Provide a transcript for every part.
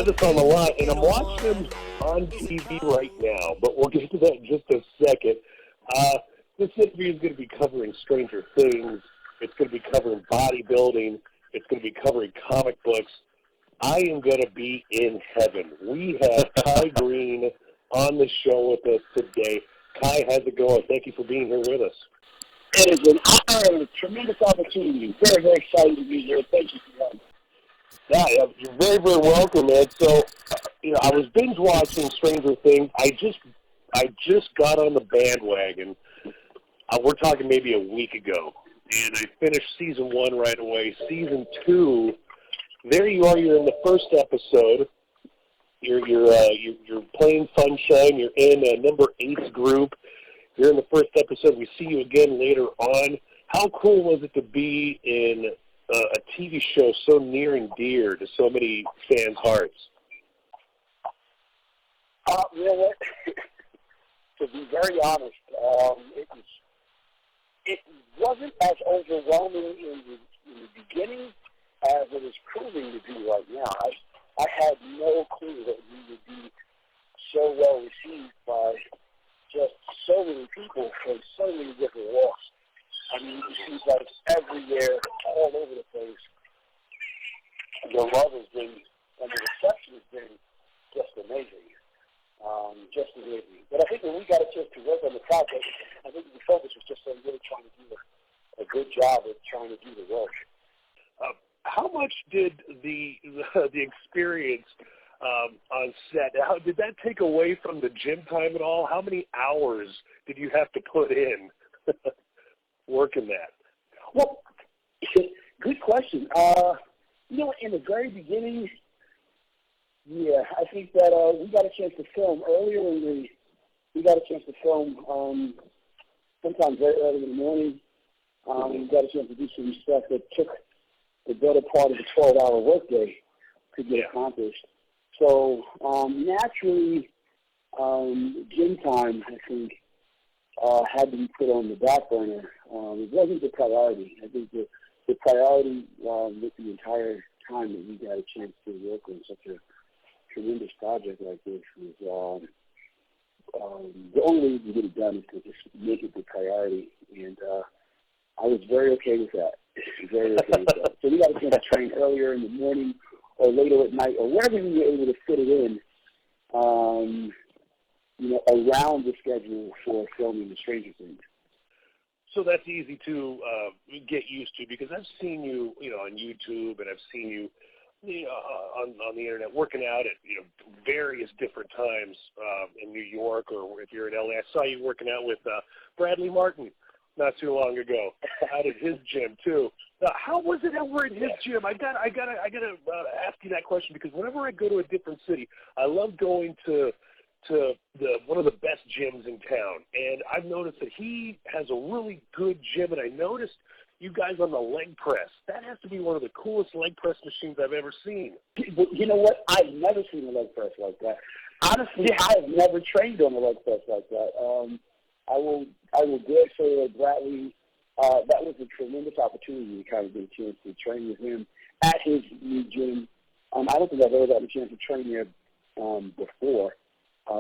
put us on the line, and I'm watching him on TV right now, but we'll get to that in just a second. This interview is going to be covering Stranger Things. It's going to be covering bodybuilding. It's going to be covering comic books. I am going to be in heaven. We have Kai Greene on the show with us today. Kai, how's it going? Thank you for being here with us. It is an honor and a tremendous opportunity. Very, very excited to be here. Thank you for that. Yeah, you're very, very welcome, man. So, I was binge watching Stranger Things. I just got on the bandwagon. We're talking maybe a week ago, and I finished season 1 right away. Season 2, there you are. You're in the first episode. You're playing Sunshine. You're in number 8's group. You're in the first episode. We see you again later on. How cool was it to be in a TV show so near and dear to so many fans' hearts? You know what? To be very honest, it wasn't as overwhelming in the beginning as it is proving to be right now. I had no clue that we would be so well received by just so many people from so many different walks. I mean, it seems like everywhere, all over the place, the love has been, and the reception has been just amazing. Just amazing. But I think when we got a chance to work on the project, I think the focus was just on really trying to do a good job of trying to do the work. How much did the experience on set, did that take away from the gym time at all? How many hours did you have to put in working that? Well, good question. In the very beginning, yeah, I think that we got a chance to film earlier we got a chance to film sometimes very early in the morning. We got a chance to do some stuff that took the better part of the 12-hour workday to get accomplished. So naturally, gym time, I think, had to be put on the back burner. It wasn't the priority. I think the priority with the entire time that we got a chance to work on such a tremendous project like this was the only way we could get it done is to just make it the priority. And I was very okay with that. Very okay with that. So we got a chance to train earlier in the morning or later at night or wherever we were able to fit it in, around the schedule for filming the Stranger Things. So that's easy to get used to because I've seen you, on YouTube, and I've seen you, on the internet working out at various different times in New York, or if you're in LA. I saw you working out with Bradley Martin not too long ago out at his gym too. How was it over at his gym? I gotta ask you that question because whenever I go to a different city, I love going to one of the best gyms in town, and I've noticed that he has a really good gym, and I noticed you guys on the leg press. That has to be one of the coolest leg press machines I've ever seen. You know what? I've never seen a leg press like that. Honestly, I have never trained on a leg press like that. I will dare say that Bradley, that was a tremendous opportunity to kind of get a chance to train with him at his new gym. I don't think I've ever gotten a chance to train there before.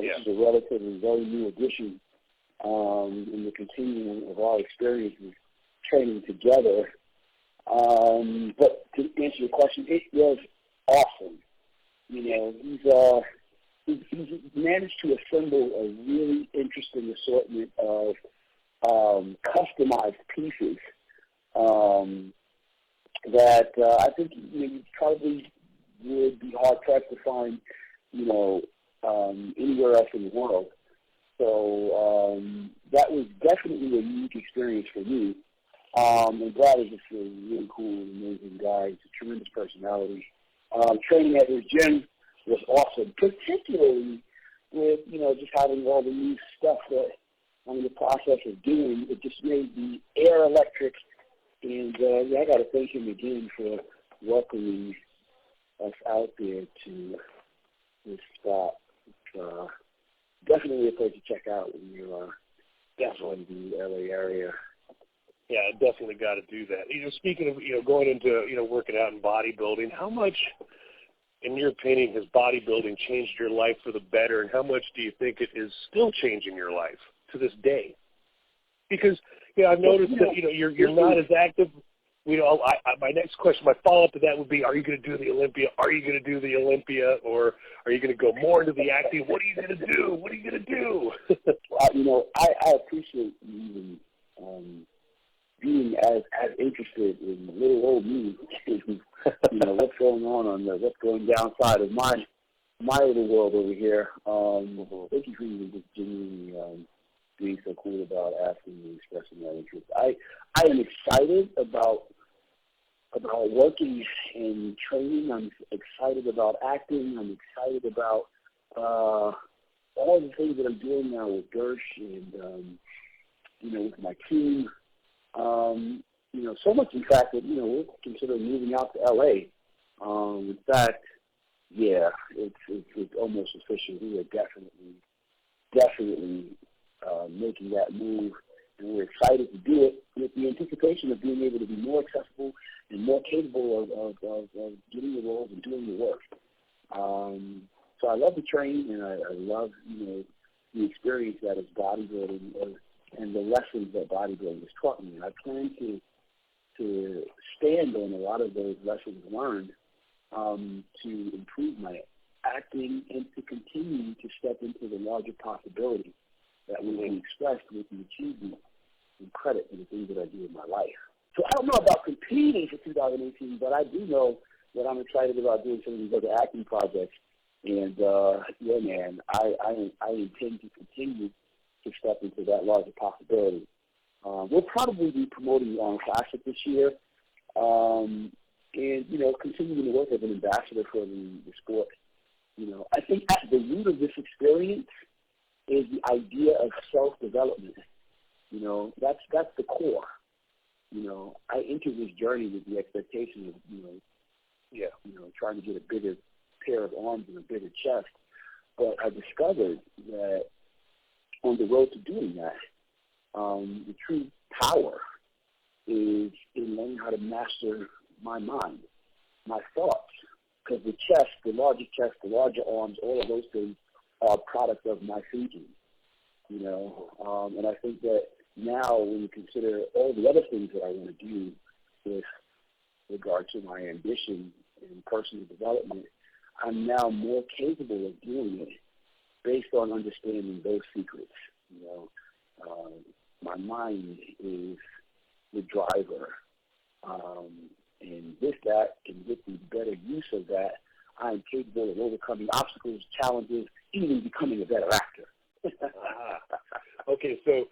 This is a relatively very new addition in the continuum of our experiences training together. But to answer your question, it was awesome. He's managed to assemble a really interesting assortment of customized pieces that I think you probably would be hard pressed to find, anywhere else in the world. So that was definitely a unique experience for me. And Brad is just a really cool, amazing guy. He's a tremendous personality. Training at his gym was awesome, particularly with, just having all the new stuff that I'm in the process of doing. It just made the air electric. And I got to thank him again for welcoming us out there to this spot. It's definitely a place to check out when you're definitely in the LA area. Yeah, I definitely got to do that. Speaking of, going into, working out and bodybuilding, how much in your opinion, has bodybuilding changed your life for the better, and how much do you think it is still changing your life to this day? Because I've noticed that you're not as active. My next question, my follow-up to that would be: are you going to do the Olympia? Are you going to do the Olympia, or are you going to go more into the acting? What are you going to do? What are you going to do? I appreciate you being as interested in little old me, what's going on what's going down side of my little world over here. Thank you for even just genuinely being so cool about asking me, expressing that interest. I am excited about working and training. I'm excited about acting. I'm excited about all the things that I'm doing now with Gersh and with my team. So much in fact that we're considering moving out to LA. In fact, it's almost official. We are definitely making that move, and we're excited to do it with the anticipation of being able to be more accessible and more capable of getting the roles and doing the work. So I love the training, and I love the experience that is bodybuilding and the lessons that bodybuilding has taught me. And I plan to stand on a lot of those lessons learned to improve my acting and to continue to step into the larger possibility that will be expressed with the achievement and credit for the things that I do in my life. So I don't know about competing for 2018, but I do know that I'm excited about doing some of these other acting projects. And, man, I intend to continue to step into that larger possibility. We'll probably be promoting the Arnold Classic this year and, continuing to work as an ambassador for the sport. I think at the root of this experience is the idea of self-development. That's the core. I entered this journey with the expectation of, trying to get a bigger pair of arms and a bigger chest. But I discovered that on the road to doing that, the true power is in learning how to master my mind, my thoughts. Because the chest, the larger arms, all of those things are products of my thinking, and I think that now when you consider all the other things that I want to do with regard to my ambition and personal development, I'm now more capable of doing it based on understanding those secrets. My mind is the driver, and with that, and with the better use of that, I am capable of overcoming obstacles, challenges, even becoming a better actor. Okay, so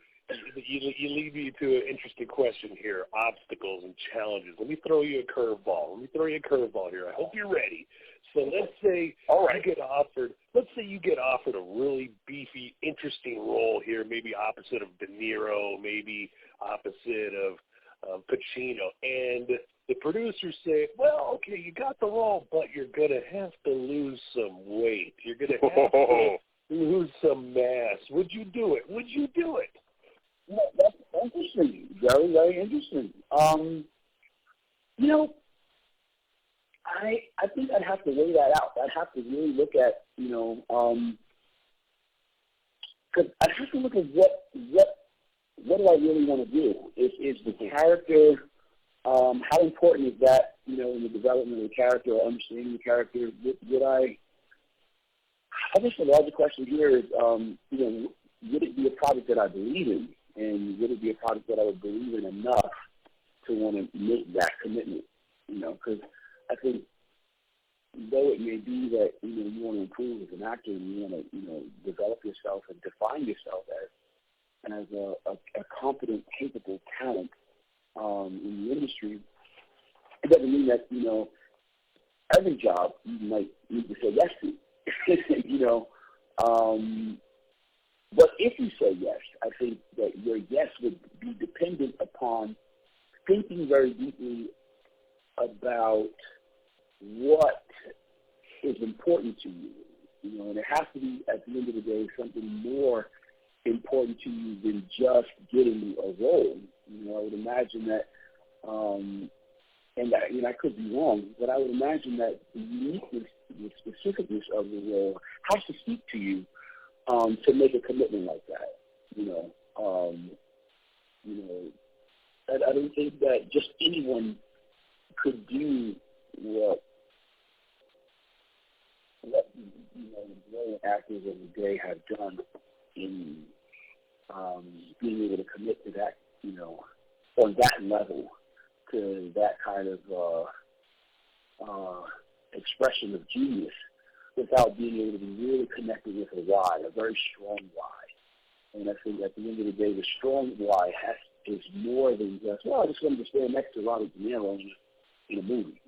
you lead me to an interesting question here, obstacles and challenges. Let me throw you a curveball. Here. I hope you're ready. So let's say you get offered a really beefy, interesting role here, maybe opposite of De Niro, maybe opposite of Pacino, and the producers say, well, okay, you got the role, but you're going to have to lose some weight. You're going to have to lose some mass. Would you do it? Well, that's interesting. Very, very interesting. I think I'd have to weigh that out. I'd have to really look at, because I'd have to look at what do I really want to do? Is the character, how important is that, in the development of the character or understanding the character? I guess the larger question here is, would it be a project that I believe in? And would it be a project that I would believe in enough to want to make that commitment? Because I think though it may be that, you want to improve as an actor and you want to, develop yourself and define yourself as a competent, capable talent in the industry, it doesn't mean that, every job you might need to say yes to. But if you say yes, I think that your yes would be dependent upon thinking very deeply about what is important to you. And it has to be, at the end of the day, something more important to you than just getting a role. I would imagine that and I could be wrong, but I would imagine that the uniqueness, the specificness of the role has to speak to you to make a commitment like that. I don't think that just anyone could do what brilliant actors of the day have done in being able to commit to that, on that level, to that kind of expression of genius without being able to be really connected with a why, a very strong why. And I think at the end of the day, the strong why is more than just, I just wanted to stand next to Robert De Niro in a movie,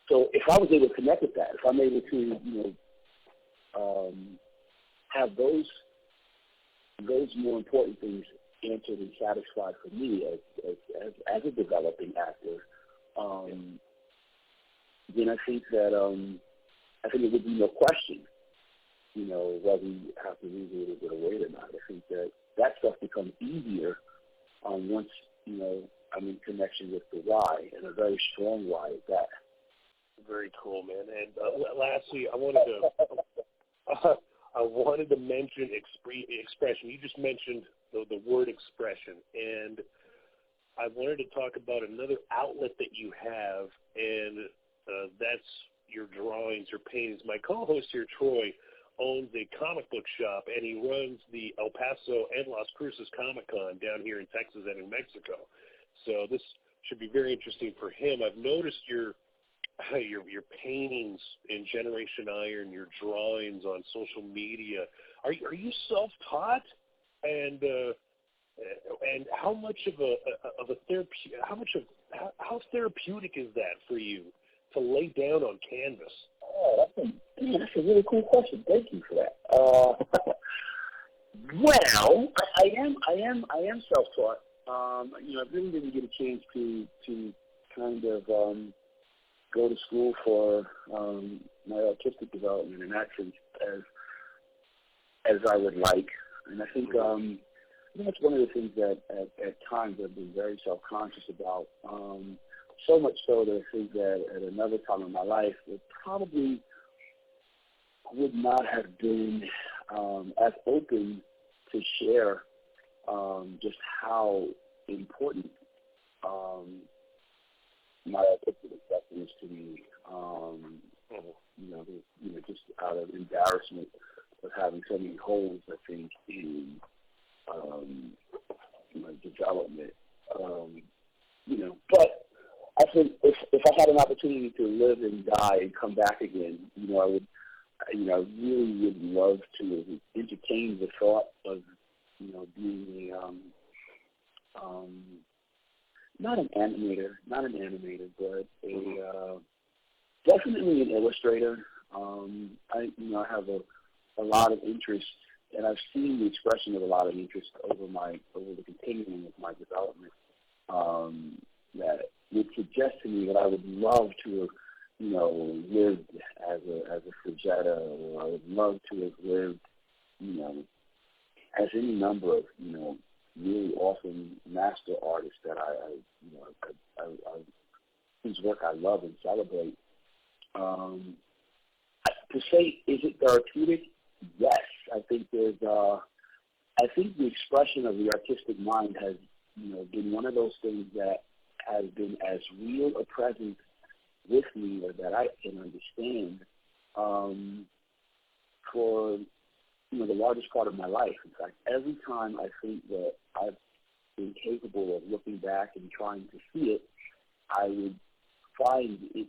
So if I was able to connect with that, if I'm able to, have those more important things answered and satisfied for me as a developing actor, then I think that it would be no question, whether you have to lose a little bit of weight or not. I think that stuff becomes easier once I'm in connection with the why, and a very strong why at that. Very cool, man. And lastly, I wanted to mention expression. You just mentioned the word expression, and I wanted to talk about another outlet that you have, and that's your drawings or paintings. My co-host here, Troy, owns a comic book shop, and he runs the El Paso and Las Cruces Comic-Con down here in Texas and in Mexico. So this should be very interesting for him. I've noticed your paintings in Generation Iron, your drawings on social media. Are you self-taught? And how much of a how therapeutic is that for you to lay down on canvas? Oh, that's a really cool question. Thank you for that. Well, I am self-taught. I really didn't get a chance to kind of go to school for my artistic development and action as I would like. And I think that's one of the things that at times I've been very self-conscious about. So much so that I think that at another time in my life it probably would not have been as open to share just how important my artistic expression is to me. Just out of embarrassment of having so many holes, I think, in my development. But I think if I had an opportunity to live and die and come back again, I really would love to entertain the thought of, being not an animator, but definitely an illustrator. I have a lot of interest, and I've seen the expression of a lot of interest over the continuum of my development. That would suggest to me that I would love to have, lived as a Fujita, or I would love to have lived, as any number of, really awesome master artists that I whose work I love and celebrate. To say, is it therapeutic? Yes. I think the expression of the artistic mind has, been one of those things that has been as real a presence with me, or that I can understand, for the largest part of my life. In fact, every time I think that I've been capable of looking back and trying to see it, I would find it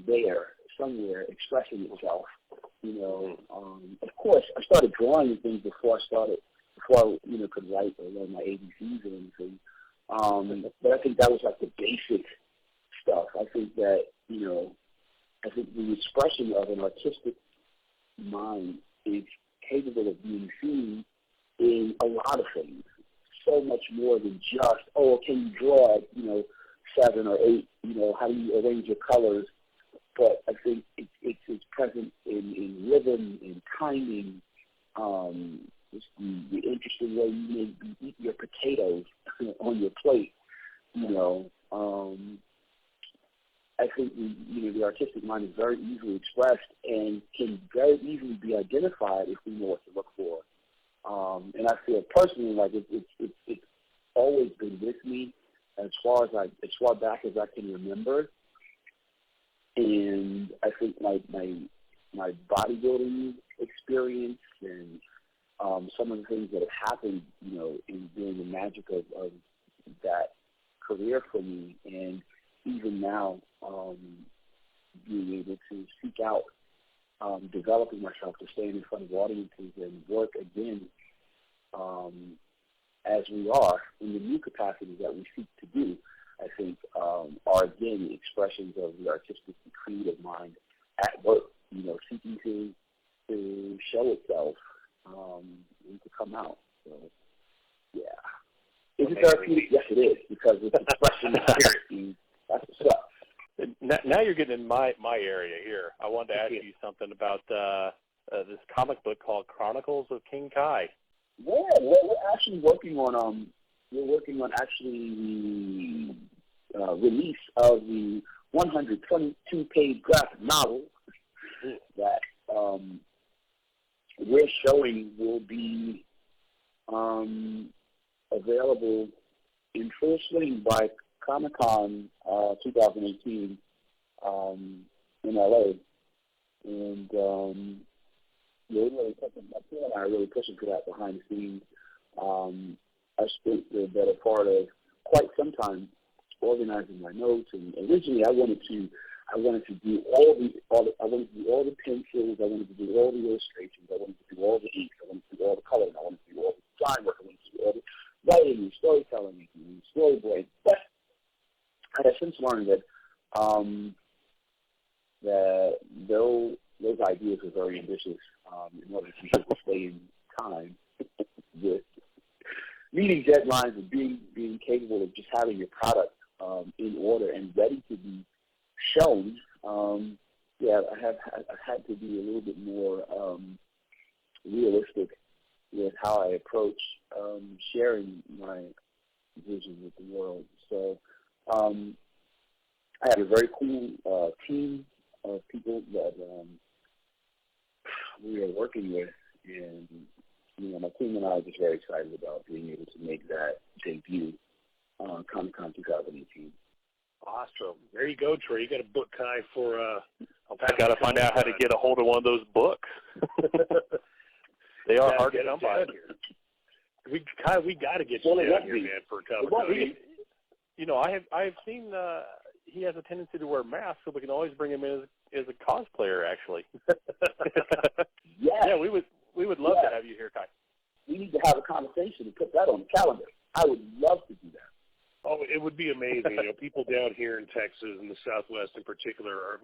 there somewhere expressing itself. Of course, I started drawing things before I could write or learn my ABCs or anything. But I think that was like the basic stuff. I think that, I think the expression of an artistic mind is capable of being seen in a lot of things. So much more than just, can you draw, 7 or 8, how do you arrange your colors? But I think it's present in rhythm, in timing, just the interesting way you eat your potatoes on your plate. you know, I think the artistic mind is very easily expressed and can very easily be identified if we know what to look for. And I feel personally like it's always been with me as far back as I can remember. And I think my bodybuilding experience and some of the things that have happened, you know, in doing the magic of that career for me, and even now being able to seek out developing myself to stand in front of audiences and work again as we are in the new capacities that we seek to do, I think are again expressions of the artistic and creative mind at work, you know, seeking to show itself and to come out. So, yeah. Is it therapeutic? Yes, it is, because it's expression of spirit, and that's what's up. Now you're getting in my area here. I wanted to ask you something about this comic book called Chronicles of King Kai. Yeah, we're actually working on actually the release of the 122-page graphic novel that we're showing will be available in full swing by Comic-Con 2018 in LA, and we're really pushing. My team and I are really pushing for that behind the scenes. I spent the better part of quite some time organizing my notes, and originally I wanted to do all the pencils, I wanted to do all the illustrations, I wanted to do all the inks, I wanted to do all the coloring, I wanted to do all the design work, I wanted to do all the writing and storytelling and storyboarding. But I have since learned that those ideas were very ambitious in order to stay in time with meeting deadlines and being capable of just having your product in order and ready to be shown. I've had to be a little bit more realistic with how I approach sharing my vision with the world. So I have a very cool team of people that we are working with, and my team and I are just very excited about being able to make that debut on Comic-Con 2018. Awesome. There you go, Trey. You got to book Kai for. I've got to find out how to get a hold of one of those books. They are hard to come by. Kai, we got to get you down here, man, for a Comic-Con. I have seen he has a tendency to wear masks, so we can always bring him in as a cosplayer. Actually. Yeah, we would love to have you here, Kai. We need to have a conversation and put that on the calendar. I would love to do that. Oh, it would be amazing. People down here in Texas and the Southwest in particular,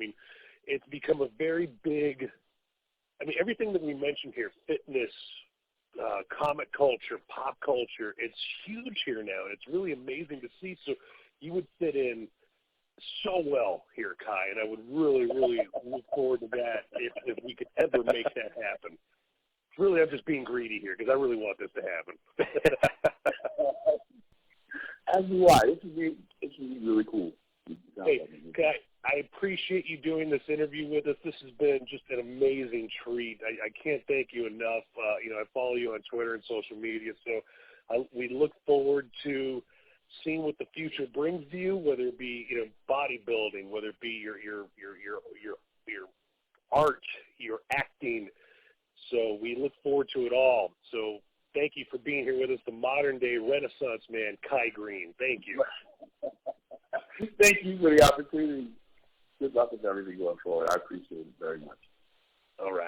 it's become a very big, everything that we mentioned here, fitness, comic culture, pop culture, it's huge here now, and it's really amazing to see. So you would fit in so well here, Kai, and I would really, really look forward to that if we could ever make that happen. Really, I'm just being greedy here because I really want this to happen. As do I. This is really cool. Hey, Kai, I appreciate you doing this interview with us. This has been just an amazing treat. I can't thank you enough. I follow you on Twitter and social media, so we look forward to seeing what the future brings to you, whether it be bodybuilding, whether it be your art, your acting. So we look forward to it all. So thank you for being here with us, the modern-day Renaissance man, Kai Greene. Thank you. Thank you for the opportunity. Good luck with everything going forward. I appreciate it very much. All right.